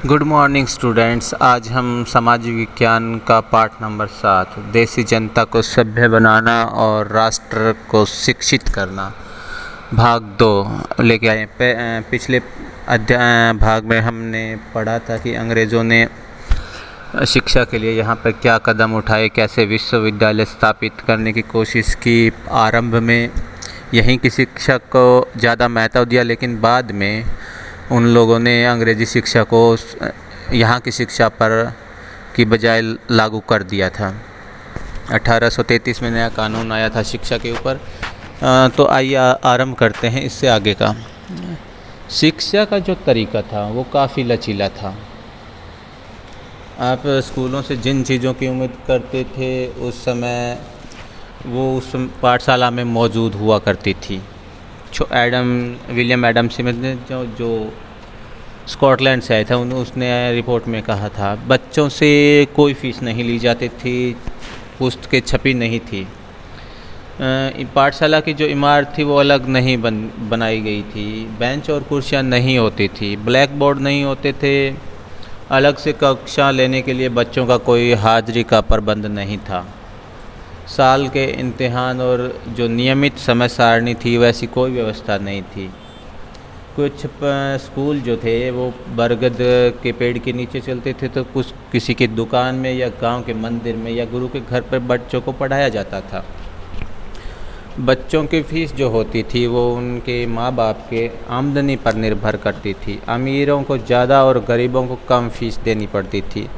Good morning students. आज हम समाज विज्ञान का पाठ नंबर 7 देशी जनता को सभ्य बनाना और राष्ट्र को शिक्षित करना भाग 2 लेके आए। पिछले अध्याय भाग में हमने पढ़ा था कि अंग्रेज़ों ने शिक्षा के लिए यहाँ पर क्या कदम उठाए, कैसे विश्वविद्यालय स्थापित करने की कोशिश की। आरंभ में यहीं की शिक्षा को ज़्यादा महत्व दिया, लेकिन बाद में उन लोगों ने अंग्रेज़ी शिक्षा को यहाँ की शिक्षा पर की बजाय लागू कर दिया था। 1833 में नया कानून आया था शिक्षा के ऊपर। तो आइए आरंभ करते हैं इससे आगे का। शिक्षा का जो तरीका था वो काफ़ी लचीला था। आप स्कूलों से जिन चीज़ों की उम्मीद करते थे उस समय वो उस पाठशाला में मौजूद हुआ करती थी। विलियम एडम स्मिथ ने जो स्कॉटलैंड से आया था उसने रिपोर्ट में कहा था, बच्चों से कोई फ़ीस नहीं ली जाती थी, पुस्तकें छपी नहीं थी। पाठशाला की जो इमारत थी वो अलग नहीं बनाई गई थी। बेंच और कुर्सियाँ नहीं होती थी, ब्लैक बोर्ड नहीं होते थे। अलग से कक्षा लेने के लिए बच्चों का कोई हाजिरी का प्रबंध नहीं था। साल के इम्तिहान और जो नियमित समय सारणी थी वैसी कोई व्यवस्था नहीं थी। कुछ स्कूल जो थे वो बरगद के पेड़ के नीचे चलते थे, तो कुछ किसी की दुकान में या गांव के मंदिर में या गुरु के घर पर बच्चों को पढ़ाया जाता था। बच्चों की फ़ीस जो होती थी वो उनके माँ बाप के आमदनी पर निर्भर करती थी। अमीरों को ज़्यादा और गरीबों को कम फ़ीस देनी पड़ती थी।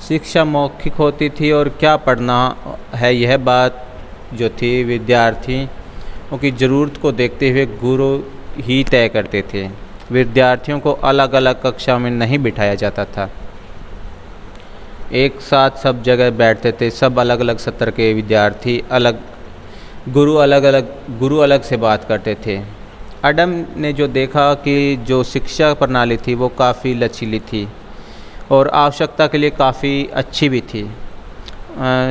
शिक्षा मौखिक होती थी और क्या पढ़ना है यह बात जो थी विद्यार्थियों की ज़रूरत को देखते हुए गुरु ही तय करते थे। विद्यार्थियों को अलग अलग कक्षा में नहीं बिठाया जाता था, एक साथ सब जगह बैठते थे। सब अलग अलग सत्र के विद्यार्थी, गुरु अलग से बात करते थे। एडम ने जो देखा कि जो शिक्षा प्रणाली थी वो काफ़ी लचीली थी और आवश्यकता के लिए काफ़ी अच्छी भी थी।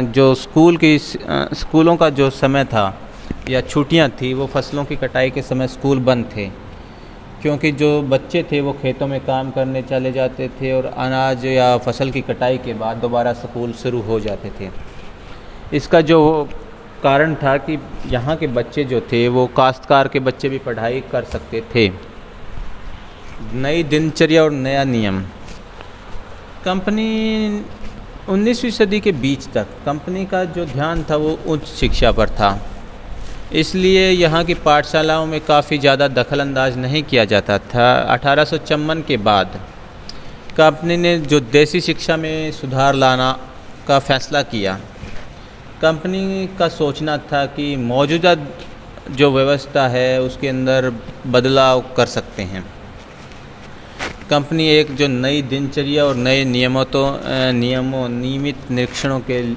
जो स्कूलों का जो समय था या छुट्टियां थी वो फसलों की कटाई के समय स्कूल बंद थे, क्योंकि जो बच्चे थे वो खेतों में काम करने चले जाते थे और अनाज या फसल की कटाई के बाद दोबारा स्कूल शुरू हो जाते थे। इसका जो कारण था कि यहाँ के बच्चे जो थे वो काश्तकार के बच्चे भी पढ़ाई कर सकते थे। नई दिनचर्या और नया नियम। कंपनी 19वीं सदी के बीच तक कंपनी का जो ध्यान था वो उच्च शिक्षा पर था, इसलिए यहाँ की पाठशालाओं में काफ़ी ज़्यादा दखलअंदाज नहीं किया जाता था। 1854 के बाद कंपनी ने जो देसी शिक्षा में सुधार लाना का फैसला किया। कंपनी का सोचना था कि मौजूदा जो व्यवस्था है उसके अंदर बदलाव कर सकते हैं। कंपनी एक जो नई दिनचर्या और नए नियमित निरीक्षणों के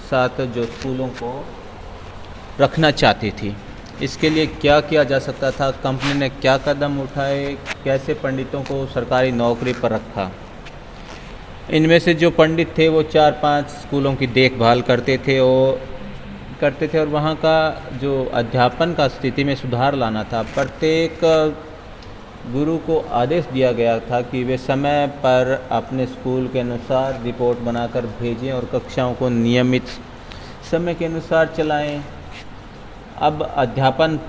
साथ जो स्कूलों को रखना चाहती थी। इसके लिए क्या किया जा सकता था, कंपनी ने क्या कदम उठाए, कैसे पंडितों को सरकारी नौकरी पर रखा। इनमें से जो पंडित थे वो 4-5 स्कूलों की देखभाल करते थे और वहाँ का जो अध्यापन का स्थिति में सुधार लाना था। प्रत्येक गुरु को आदेश दिया गया था कि वे समय पर अपने स्कूल के अनुसार रिपोर्ट बनाकर भेजें और कक्षाओं को नियमित समय के अनुसार चलाएं। अब अध्यापन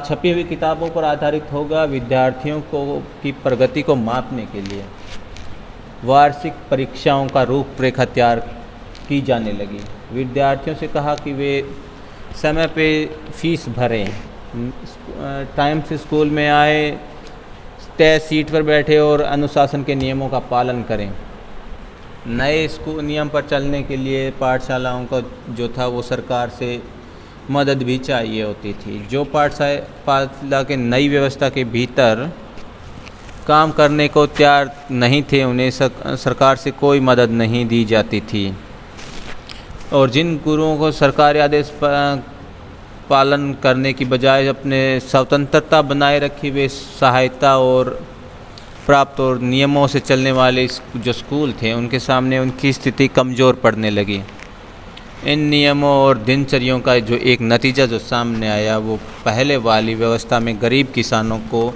छपी हुई किताबों पर आधारित होगा। विद्यार्थियों की प्रगति को मापने के लिए वार्षिक परीक्षाओं का रूपरेखा तैयार की जाने लगी। विद्यार्थियों से कहा कि वे समय पे फीस भरें, टाइम से स्कूल में आए, तय सीट पर बैठे और अनुशासन के नियमों का पालन करें। नए स्कूल नियम पर चलने के लिए पाठशालाओं का जो था वो सरकार से मदद भी चाहिए होती थी। जो पाठशाला के नई व्यवस्था के भीतर काम करने को तैयार नहीं थे उन्हें सरकार से कोई मदद नहीं दी जाती थी। और जिन गुरुओं को सरकारी आदेश पालन करने की बजाय अपने स्वतंत्रता बनाए रखी, वे सहायता और प्राप्त और नियमों से चलने वाले जो स्कूल थे उनके सामने उनकी स्थिति कमज़ोर पड़ने लगी। इन नियमों और दिनचर्याओं का जो एक नतीजा जो सामने आया वो पहले वाली व्यवस्था में गरीब किसानों को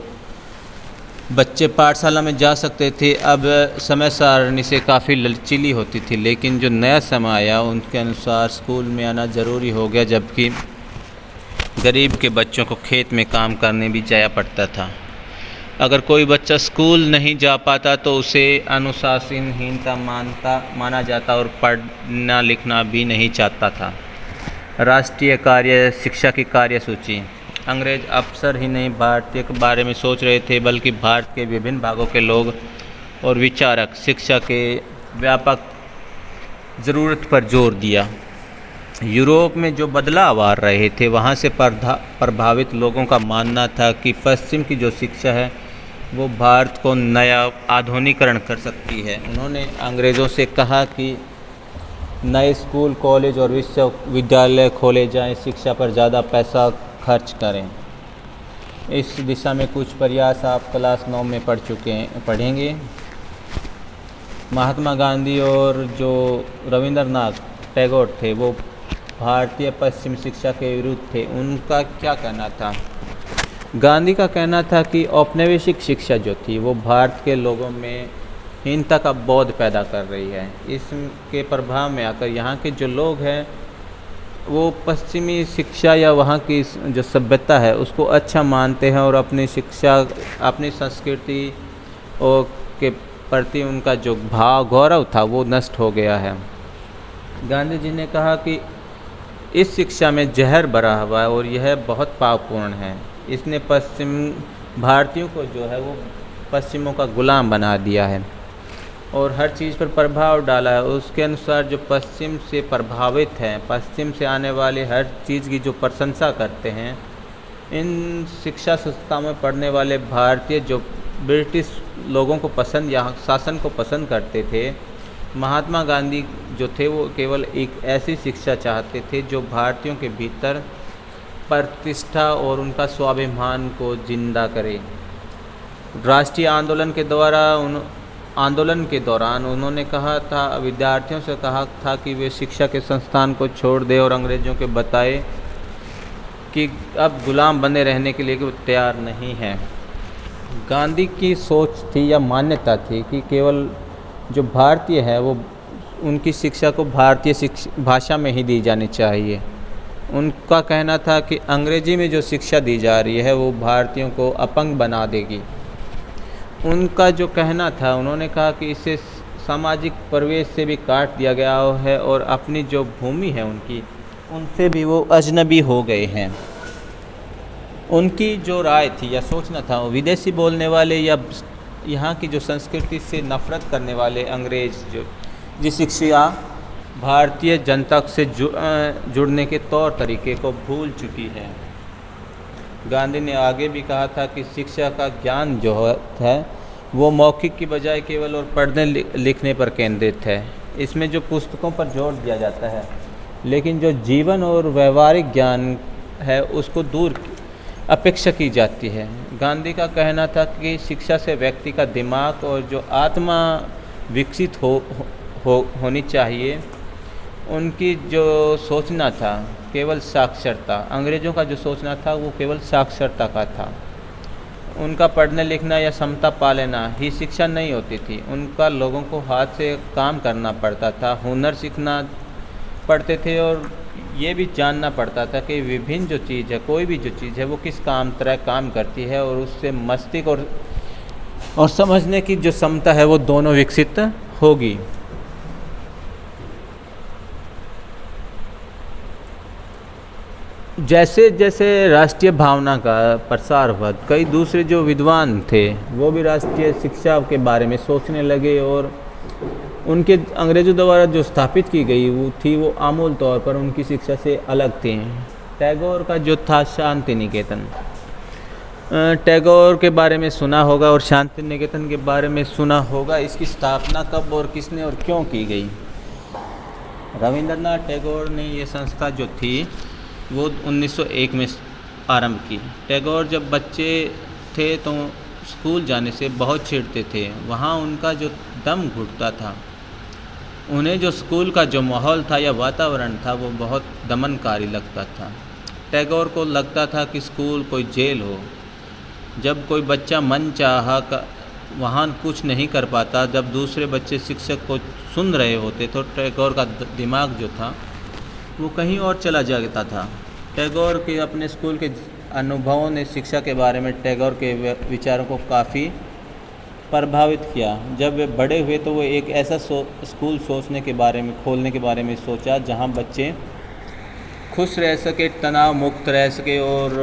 बच्चे पाठशाला में जा सकते थे। अब समय सारणी से काफ़ी लचीली होती थी, लेकिन जो नया समय आया उनके अनुसार स्कूल में आना ज़रूरी हो गया, जबकि गरीब के बच्चों को खेत में काम करने भी जाया पड़ता था। अगर कोई बच्चा स्कूल नहीं जा पाता तो उसे अनुशासनहीनता माना जाता और पढ़ना लिखना भी नहीं चाहता था। राष्ट्रीय कार्य शिक्षा की कार्यसूची। अंग्रेज अफसर ही नहीं भारतीय के बारे में सोच रहे थे, बल्कि भारत के विभिन्न भागों के लोग और विचारक शिक्षा के व्यापक ज़रूरत पर जोर दिया। यूरोप में जो बदलाव आ रहे थे, वहाँ से प्रभावित लोगों का मानना था कि पश्चिम की जो शिक्षा है वो भारत को नया आधुनिकीकरण कर सकती है। उन्होंने अंग्रेज़ों से कहा कि नए स्कूल, कॉलेज और विश्वविद्यालय खोले जाएं, शिक्षा पर ज़्यादा पैसा खर्च करें। इस दिशा में कुछ प्रयास आप क्लास 9 में पढ़ेंगे। महात्मा गांधी और जो रविंद्रनाथ टैगोर थे वो भारतीय पश्चिम शिक्षा के विरुद्ध थे। उनका क्या कहना था? गांधी का कहना था कि औपनिवेशिक शिक्षा जो थी वो भारत के लोगों में हीनता का बोध पैदा कर रही है। इसके प्रभाव में आकर यहाँ के जो लोग हैं वो पश्चिमी शिक्षा या वहाँ की जो सभ्यता है उसको अच्छा मानते हैं और अपनी शिक्षा, अपनी संस्कृति और के प्रति उनका जो गौरव था वो नष्ट हो गया है। गांधी जी ने कहा कि इस शिक्षा में जहर भरा हुआ है और यह बहुत पापपूर्ण है। इसने पश्चिम भारतीयों को जो है वो पश्चिमों का गुलाम बना दिया है और हर चीज़ पर प्रभाव डाला है। उसके अनुसार जो पश्चिम से प्रभावित हैं, पश्चिम से आने वाले हर चीज़ की जो प्रशंसा करते हैं, इन शिक्षा संस्थाओं में पढ़ने वाले भारतीय जो ब्रिटिश लोगों को पसंद या शासन को पसंद करते थे, महात्मा गांधी जो थे वो केवल एक ऐसी शिक्षा चाहते थे जो भारतीयों के भीतर प्रतिष्ठा और उनका स्वाभिमान को जिंदा करे। राष्ट्रीय आंदोलन के दौरान उन्होंने कहा था, विद्यार्थियों से कहा था कि वे शिक्षा के संस्थान को छोड़ दें और अंग्रेज़ों को बताए कि अब गुलाम बने रहने के लिए वो तैयार नहीं हैं। गांधी की सोच थी या मान्यता थी कि केवल जो भारतीय है वो उनकी शिक्षा को भारतीय भाषा में ही दी जानी चाहिए। उनका कहना था कि अंग्रेजी में जो शिक्षा दी जा रही है वो भारतीयों को अपंग बना देगी। उनका जो कहना था, उन्होंने कहा कि इसे सामाजिक परिवेश से भी काट दिया गया है और अपनी जो भूमि है उनसे भी वो अजनबी हो गए हैं। उनकी जो राय थी या सोचना था, वो विदेशी बोलने वाले या यहाँ की जो संस्कृति से नफ़रत करने वाले अंग्रेज़ जो शिक्षा भारतीय जनता से जुड़ने के तौर तरीके को भूल चुकी है। गांधी ने आगे भी कहा था कि शिक्षा का ज्ञान जो है वो मौखिक की बजाय केवल और पढ़ने लिखने पर केंद्रित है। इसमें जो पुस्तकों पर जोर दिया जाता है, लेकिन जो जीवन और व्यवहारिक ज्ञान है उसको दूर अपेक्षा की जाती है। गांधी का कहना था कि शिक्षा से व्यक्ति का दिमाग और जो आत्मा विकसित होनी चाहिए। उनकी जो सोचना था केवल साक्षरता, अंग्रेज़ों का जो सोचना था वो केवल साक्षरता का था। उनका पढ़ने लिखना या समता पा लेना ही शिक्षा नहीं होती थी। उनका लोगों को हाथ से काम करना पड़ता था, हुनर सीखना पड़ते थे और ये भी जानना पड़ता था कि विभिन्न जो चीज़ है, कोई भी जो चीज़ है वो किस तरह काम करती है और उससे मस्तिष्क और समझने की जो क्षमता है वो दोनों विकसित होगी। जैसे जैसे राष्ट्रीय भावना का प्रसार हुआ, कई दूसरे जो विद्वान थे वो भी राष्ट्रीय शिक्षा के बारे में सोचने लगे और उनके अंग्रेज़ों द्वारा जो स्थापित की गई वो आमूल तौर पर उनकी शिक्षा से अलग थी। टैगोर का जो था शांति निकेतन, टैगोर के बारे में सुना होगा और शांति निकेतन के बारे में सुना होगा। इसकी स्थापना कब और किसने और क्यों की गई? रविंद्रनाथ टैगोर ने ये संस्था जो थी वो 1901 में आरंभ की। टैगोर जब बच्चे थे तो स्कूल जाने से बहुत चिढ़ते थे। वहाँ उनका जो दम घुटता था। उन्हें जो स्कूल का जो माहौल था या वातावरण था वो बहुत दमनकारी लगता था। टैगोर को लगता था कि स्कूल कोई जेल हो। जब कोई बच्चा मन चाहा वहाँ कुछ नहीं कर पाता, जब दूसरे बच्चे शिक्षक को सुन रहे होते तो टैगोर का दिमाग जो था वो कहीं और चला जाता था। टैगोर के अपने स्कूल के अनुभवों ने शिक्षा के बारे में टैगोर के विचारों को काफ़ी प्रभावित किया। जब वे बड़े हुए तो वो एक ऐसा स्कूल खोलने के बारे में सोचा जहाँ बच्चे खुश रह सके, तनाव मुक्त रह सके और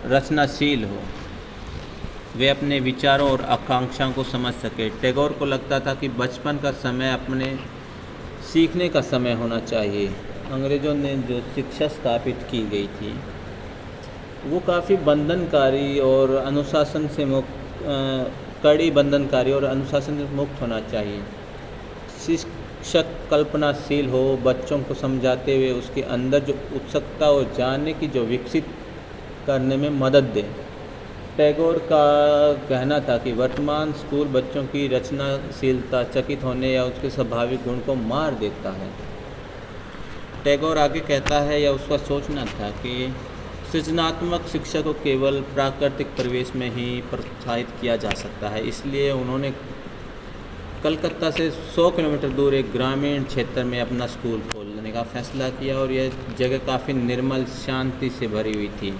रचनाशील हो, वे अपने विचारों और आकांक्षाओं को समझ सके। टैगोर को लगता था कि बचपन का समय अपने सीखने का समय होना चाहिए। अंग्रेज़ों ने जो शिक्षा स्थापित की गई थी वो काफ़ी बंधनकारी और अनुशासन से कड़ी बंधनकारी और अनुशासन से मुक्त होना चाहिए। शिक्षक कल्पनाशील हो, बच्चों को समझाते हुए उसके अंदर जो उत्सुकता और जानने की जो विकसित करने में मदद दे। टैगोर का कहना था कि वर्तमान स्कूल बच्चों की रचनाशीलता, चकित होने या उसके स्वाभाविक गुण को मार देता है। टैगोर आगे कहता है, या उसका सोचना था कि सृजनात्मक शिक्षा को केवल प्राकृतिक परिवेश में ही प्रोत्साहित किया जा सकता है। इसलिए उन्होंने कलकत्ता से 100 किलोमीटर दूर एक ग्रामीण क्षेत्र में अपना स्कूल खोलने का फैसला किया और यह जगह काफ़ी निर्मल शांति से भरी हुई थी।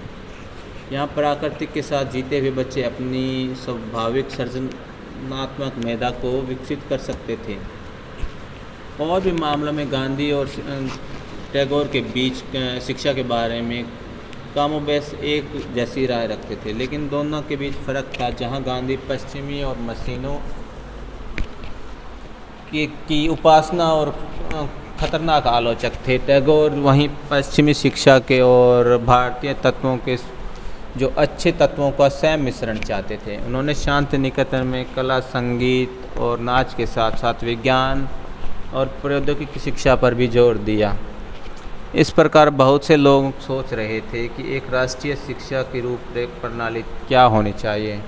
यहाँ प्रकृति के साथ जीते हुए बच्चे अपनी स्वाभाविक सृजनात्मक मेधा को विकसित कर सकते थे। और भी मामलों में गांधी और टैगोर के बीच शिक्षा के बारे में कमोबेश एक जैसी राय रखते थे, लेकिन दोनों के बीच फ़र्क था। जहाँ गांधी पश्चिमी और मशीनों की उपासना और खतरनाक आलोचक थे, टैगोर वहीं पश्चिमी शिक्षा के और भारतीय तत्वों के जो अच्छे तत्वों का सह मिश्रण चाहते थे। उन्होंने शांति निकेतन में कला, संगीत और नाच के साथ साथ विज्ञान और प्रौद्योगिकी शिक्षा पर भी जोर दिया। इस प्रकार बहुत से लोग सोच रहे थे कि एक राष्ट्रीय शिक्षा की रूपरेखा प्रणाली क्या होनी चाहिए।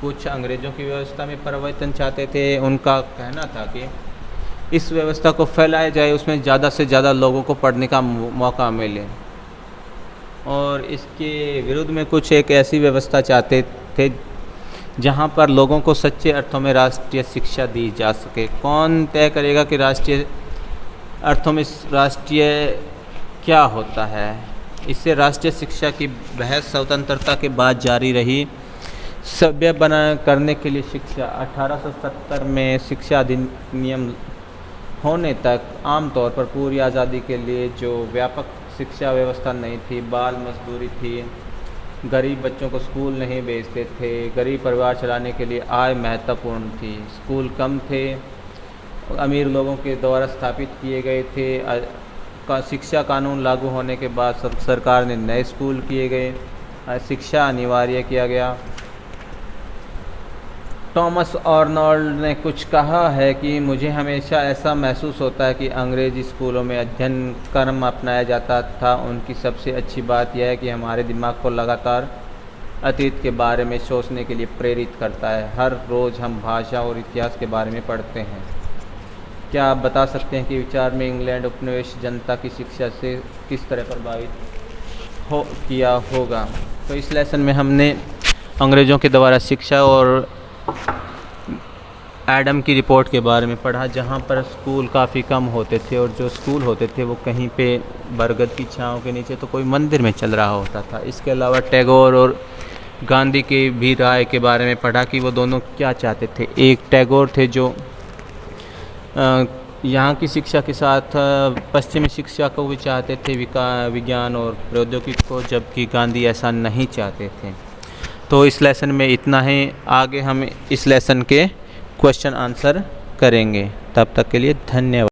कुछ अंग्रेज़ों की व्यवस्था में परिवर्तन चाहते थे। उनका कहना था कि इस व्यवस्था को फैलाया जाए, उसमें ज़्यादा से ज़्यादा लोगों को पढ़ने का मौका मिले। और इसके विरुद्ध में कुछ एक ऐसी व्यवस्था चाहते थे जहां पर लोगों को सच्चे अर्थों में राष्ट्रीय शिक्षा दी जा सके। कौन तय करेगा कि राष्ट्रीय अर्थों में राष्ट्रीय क्या होता है? इससे राष्ट्रीय शिक्षा की बहस स्वतंत्रता के बाद जारी रही। सभ्य बना करने के लिए शिक्षा 1870 में शिक्षा अधिनियम होने तक आमतौर पर पूरी आज़ादी के लिए जो व्यापक शिक्षा व्यवस्था नहीं थी, बाल मजदूरी थी, गरीब बच्चों को स्कूल नहीं भेजते थे, गरीब परिवार चलाने के लिए आय महत्वपूर्ण थी, स्कूल कम थे, अमीर लोगों के द्वारा स्थापित किए गए थे। शिक्षा कानून लागू होने के बाद सरकार ने नए स्कूल किए गए, शिक्षा अनिवार्य किया गया। टॉमस आर्नोल्ड ने कुछ कहा है कि मुझे हमेशा ऐसा महसूस होता है कि अंग्रेज़ी स्कूलों में अध्ययन क्रम अपनाया जाता था। उनकी सबसे अच्छी बात यह है कि हमारे दिमाग को लगातार अतीत के बारे में सोचने के लिए प्रेरित करता है। हर रोज़ हम भाषा और इतिहास के बारे में पढ़ते हैं। क्या आप बता सकते हैं कि विचार में इंग्लैंड उपनिवेश जनता की शिक्षा से किस तरह प्रभावित किया होगा? तो इस लेसन में हमने अंग्रेज़ों के द्वारा शिक्षा और एडम की रिपोर्ट के बारे में पढ़ा, जहाँ पर स्कूल काफ़ी कम होते थे और जो स्कूल होते थे वो कहीं पे बरगद की छाँव के नीचे तो कोई मंदिर में चल रहा होता था। इसके अलावा टैगोर और गांधी की भी राय के बारे में पढ़ा कि वो दोनों क्या चाहते थे। एक टैगोर थे जो यहाँ की शिक्षा के साथ पश्चिमी शिक्षा को भी चाहते थे, विज्ञान और प्रौद्योगिकी को, जबकि गांधी ऐसा नहीं चाहते थे। तो इस लेसन में इतना ही। आगे हम इस लेसन के क्वेश्चन आंसर करेंगे। तब तक के लिए धन्यवाद।